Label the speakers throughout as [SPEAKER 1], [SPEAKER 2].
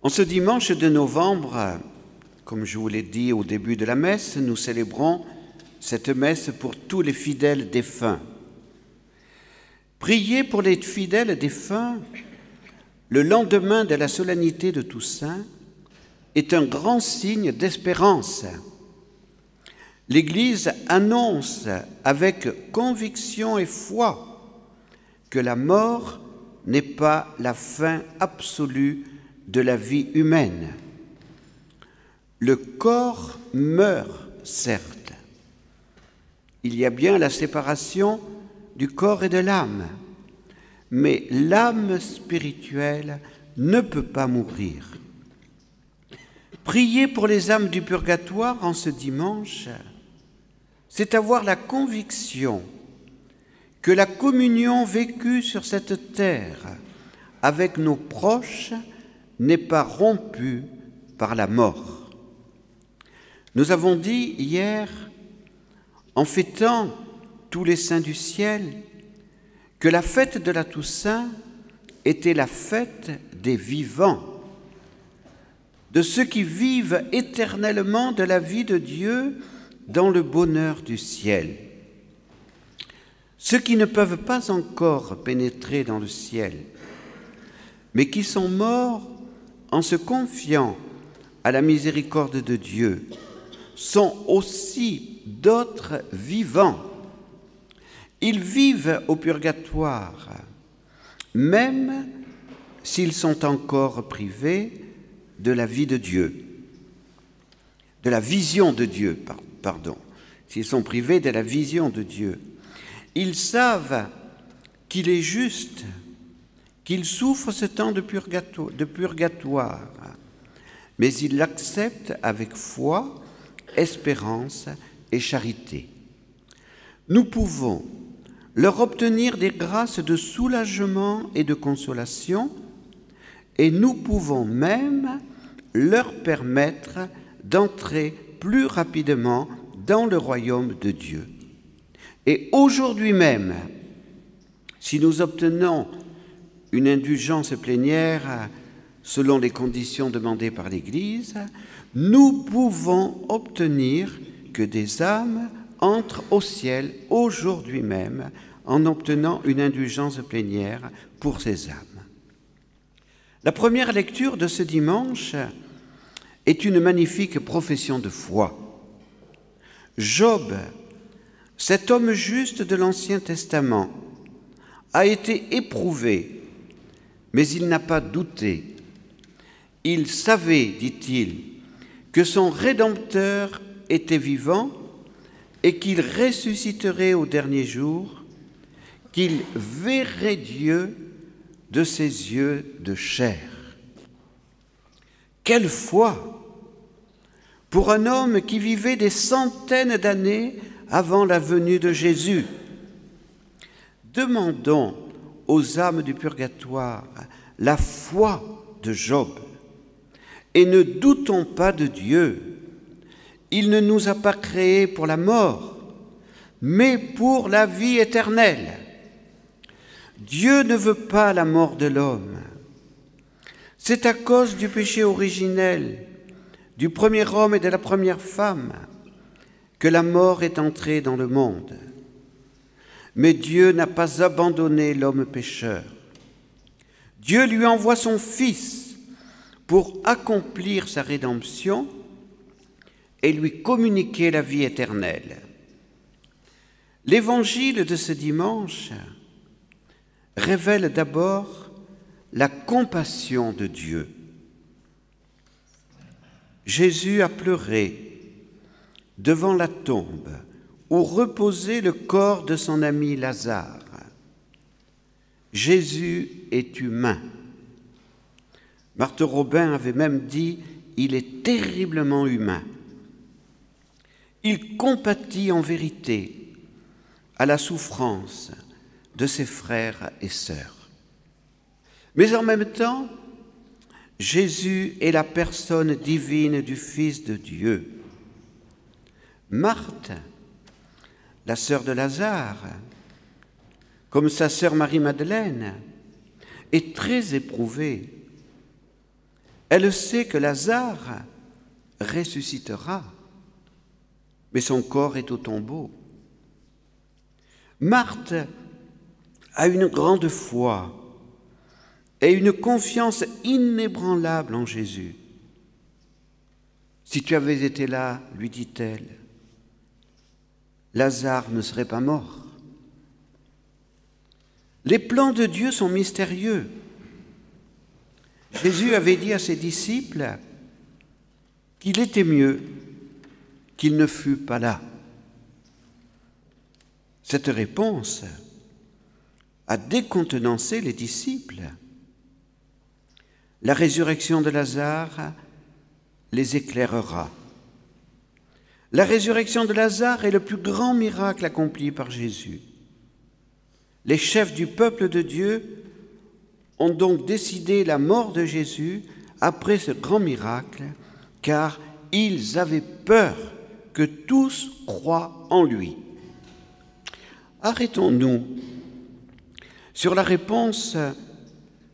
[SPEAKER 1] En ce dimanche de novembre, comme je vous l'ai dit au début de la messe, nous célébrons cette messe pour tous les fidèles défunts. Prier pour les fidèles défunts le lendemain de la solennité de Toussaint est un grand signe d'espérance. L'Église annonce avec conviction et foi que la mort n'est pas la fin absolue de la vie humaine. Le corps meurt, certes. Il y a bien la séparation du corps et de l'âme, mais l'âme spirituelle ne peut pas mourir. Prier pour les âmes du purgatoire en ce dimanche, c'est avoir la conviction que la communion vécue sur cette terre avec nos proches n'est pas rompue par la mort. Nous avons dit hier, en fêtant tous les saints du ciel, que la fête de la Toussaint était la fête des vivants, de ceux qui vivent éternellement de la vie de Dieu dans le bonheur du ciel. Ceux qui ne peuvent pas encore pénétrer dans le ciel, mais qui sont morts en se confiant à la miséricorde de Dieu, sont aussi d'autres vivants. Ils vivent au purgatoire, même s'ils sont encore privés de la vie de Dieu, de la vision de Dieu, s'ils sont privés de la vision de Dieu. Ils savent qu'il est juste qu'ils souffrent ce temps de purgatoire, mais ils l'acceptent avec foi, espérance et charité. Nous pouvons leur obtenir des grâces de soulagement et de consolation, et nous pouvons même leur permettre d'entrer plus rapidement dans le royaume de Dieu. Et aujourd'hui même, si nous obtenons une indulgence plénière selon les conditions demandées par l'Église, nous pouvons obtenir que des âmes entrent au ciel aujourd'hui même en obtenant une indulgence plénière pour ces âmes. La première lecture de ce dimanche est une magnifique profession de foi. Job, cet homme juste de l'Ancien Testament, a été éprouvé, mais il n'a pas douté. Il savait, dit-il, que son Rédempteur était vivant et qu'il ressusciterait au dernier jour, qu'il verrait Dieu de ses yeux de chair. Quelle foi pour un homme qui vivait des centaines d'années avant la venue de Jésus. Demandons aux âmes du purgatoire la foi de Job et ne doutons pas de Dieu. Il ne nous a pas créés pour la mort, mais pour la vie éternelle. Dieu ne veut pas la mort de l'homme. C'est à cause du péché originel, du premier homme et de la première femme, que la mort est entrée dans le monde. Mais Dieu n'a pas abandonné l'homme pécheur. Dieu lui envoie son Fils pour accomplir sa rédemption et lui communiquer la vie éternelle. L'évangile de ce dimanche révèle d'abord la compassion de Dieu. Jésus a pleuré devant la tombe où reposait le corps de son ami Lazare. Jésus est humain. Marthe Robin avait même dit « il est terriblement humain ». Il compatit en vérité à la souffrance de ses frères et sœurs. Mais en même temps, Jésus est la personne divine du Fils de Dieu. Marthe, la sœur de Lazare, comme sa sœur Marie-Madeleine, est très éprouvée. Elle sait que Lazare ressuscitera, mais son corps est au tombeau. Marthe a une grande foi et une confiance inébranlable en Jésus. Si tu avais été là, lui dit-elle, Lazare ne serait pas mort. Les plans de Dieu sont mystérieux. Jésus avait dit à ses disciples qu'il était mieux qu'il ne fût pas là. Cette réponse a décontenancé les disciples. La résurrection de Lazare les éclairera. La résurrection de Lazare est le plus grand miracle accompli par Jésus. Les chefs du peuple de Dieu ont donc décidé la mort de Jésus après ce grand miracle, car ils avaient peur que tous croient en lui. Arrêtons-nous sur la réponse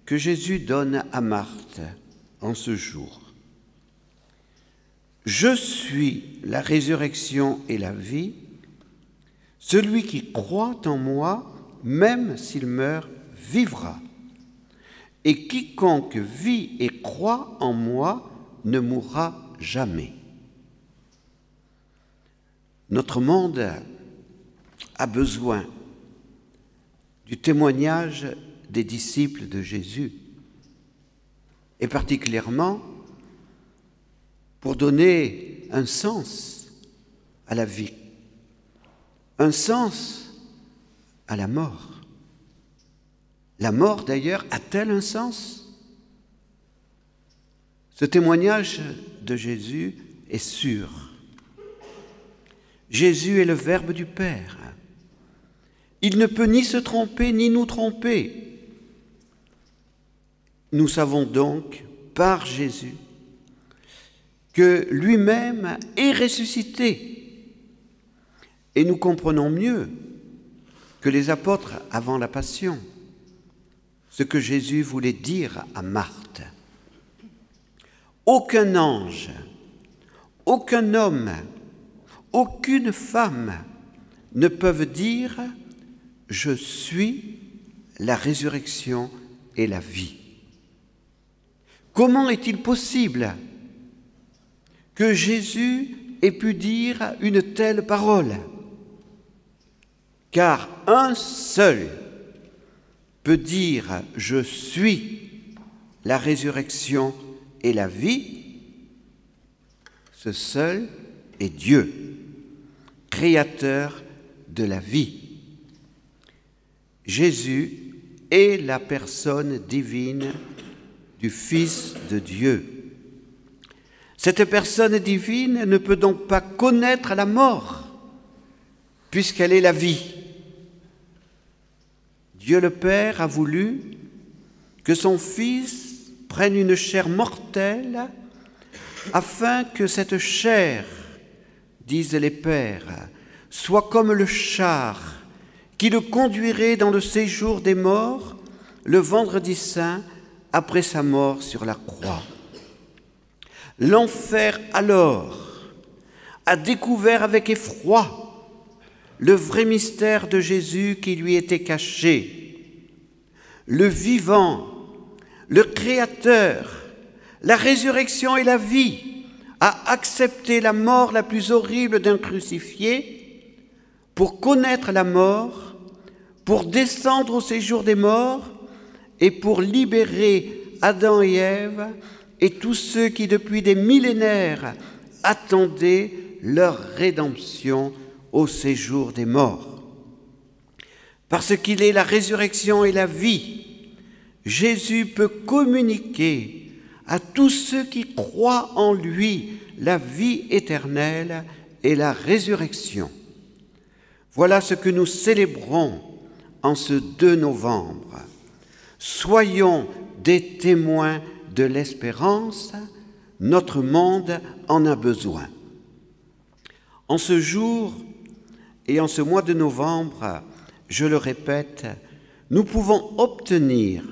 [SPEAKER 1] que Jésus donne à Marthe en ce jour. Je suis la résurrection et la vie. Celui qui croit en moi, même s'il meurt, vivra. Et quiconque vit et croit en moi ne mourra jamais. Notre monde a besoin du témoignage des disciples de Jésus, et particulièrement pour donner un sens à la vie, un sens à la mort. La mort, d'ailleurs, a-t-elle un sens? Ce témoignage de Jésus est sûr. Jésus est le Verbe du Père. Il ne peut ni se tromper, ni nous tromper. Nous savons donc, par Jésus, que lui-même est ressuscité. Et nous comprenons mieux que les apôtres avant la Passion ce que Jésus voulait dire à Marthe. Aucun ange, aucun homme, aucune femme ne peuvent dire « Je suis la résurrection et la vie ». Comment est-il possible que Jésus ait pu dire une telle parole? Car un seul peut dire « Je suis la résurrection et la vie », ce seul est Dieu, créateur de la vie. Jésus est la personne divine du Fils de Dieu. Cette personne divine ne peut donc pas connaître la mort, puisqu'elle est la vie. Dieu le Père a voulu que son Fils prenne une chair mortelle afin que cette chair, disent les pères, soit comme le char qui le conduirait dans le séjour des morts le vendredi saint après sa mort sur la croix. L'enfer alors a découvert avec effroi le vrai mystère de Jésus qui lui était caché. Le vivant, le Créateur, la résurrection et la vie a accepté la mort la plus horrible d'un crucifié pour connaître la mort, pour descendre au séjour des morts et pour libérer Adam et Ève et tous ceux qui depuis des millénaires attendaient leur rédemption au séjour des morts. Parce qu'il est la résurrection et la vie, Jésus peut communiquer à tous ceux qui croient en lui la vie éternelle et la résurrection. Voilà ce que nous célébrons en ce 2 novembre. Soyons des témoins de l'espérance, notre monde en a besoin. En ce jour et en ce mois de novembre, je le répète, nous pouvons obtenir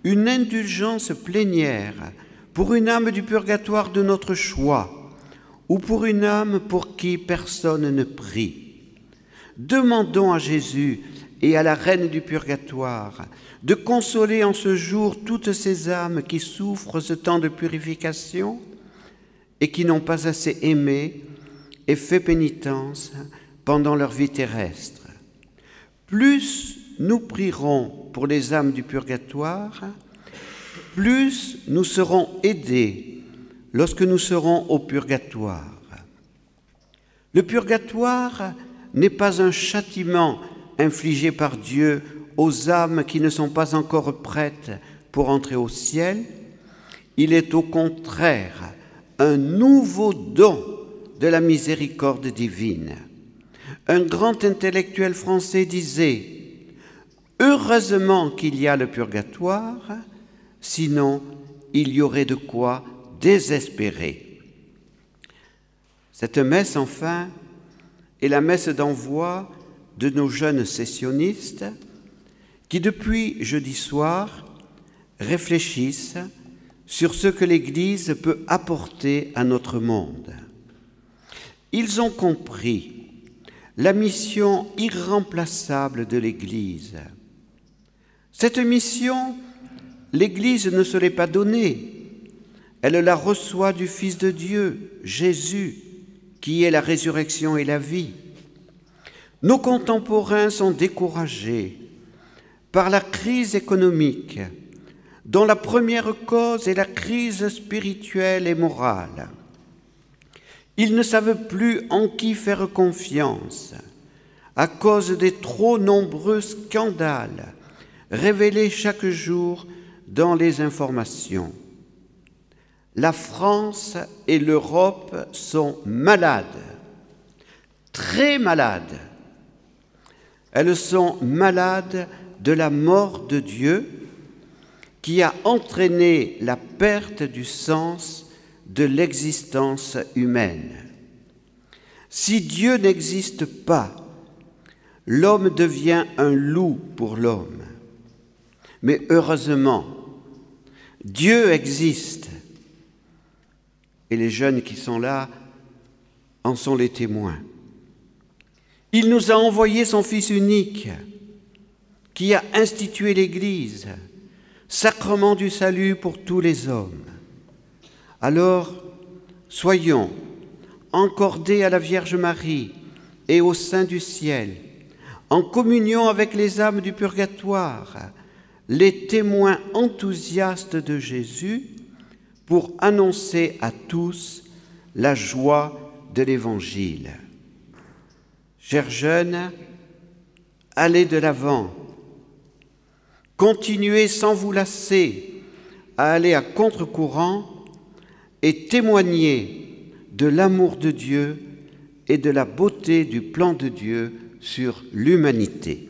[SPEAKER 1] une indulgence plénière pour une âme du purgatoire de notre choix, ou pour une âme pour qui personne ne prie. Demandons à Jésus et à la Reine du purgatoire de consoler en ce jour toutes ces âmes qui souffrent ce temps de purification et qui n'ont pas assez aimé et fait pénitence pendant leur vie terrestre. Plus nous prierons pour les âmes du purgatoire, plus nous serons aidés lorsque nous serons au purgatoire. Le purgatoire n'est pas un châtiment infligé par Dieu aux âmes qui ne sont pas encore prêtes pour entrer au ciel. Il est au contraire un nouveau don de la miséricorde divine. Un grand intellectuel français disait « Heureusement qu'il y a le purgatoire, sinon il y aurait de quoi désespérer. » Cette messe, enfin, est la messe d'envoi de nos jeunes sessionnistes qui, depuis jeudi soir, réfléchissent sur ce que l'Église peut apporter à notre monde. Ils ont compris la mission irremplaçable de l'Église. Cette mission, l'Église ne se l'est pas donnée. Elle la reçoit du Fils de Dieu, Jésus, qui est la résurrection et la vie. Nos contemporains sont découragés par la crise économique, dont la première cause est la crise spirituelle et morale. Ils ne savent plus en qui faire confiance à cause des trop nombreux scandales révélés chaque jour dans les informations. La France et l'Europe sont malades, très malades. Elles sont malades de la mort de Dieu qui a entraîné la perte du sens de l'existence humaine. Si Dieu n'existe pas, l'homme devient un loup pour l'homme. Mais heureusement, Dieu existe. Et les jeunes qui sont là en sont les témoins. Il nous a envoyé son Fils unique, qui a institué l'Église, sacrement du salut pour tous les hommes. Alors, soyons encordés à la Vierge Marie et au sein du ciel, en communion avec les âmes du purgatoire, les témoins enthousiastes de Jésus, pour annoncer à tous la joie de l'Évangile. Chers jeunes, allez de l'avant, continuez sans vous lasser à aller à contre-courant et témoignez de l'amour de Dieu et de la beauté du plan de Dieu sur l'humanité.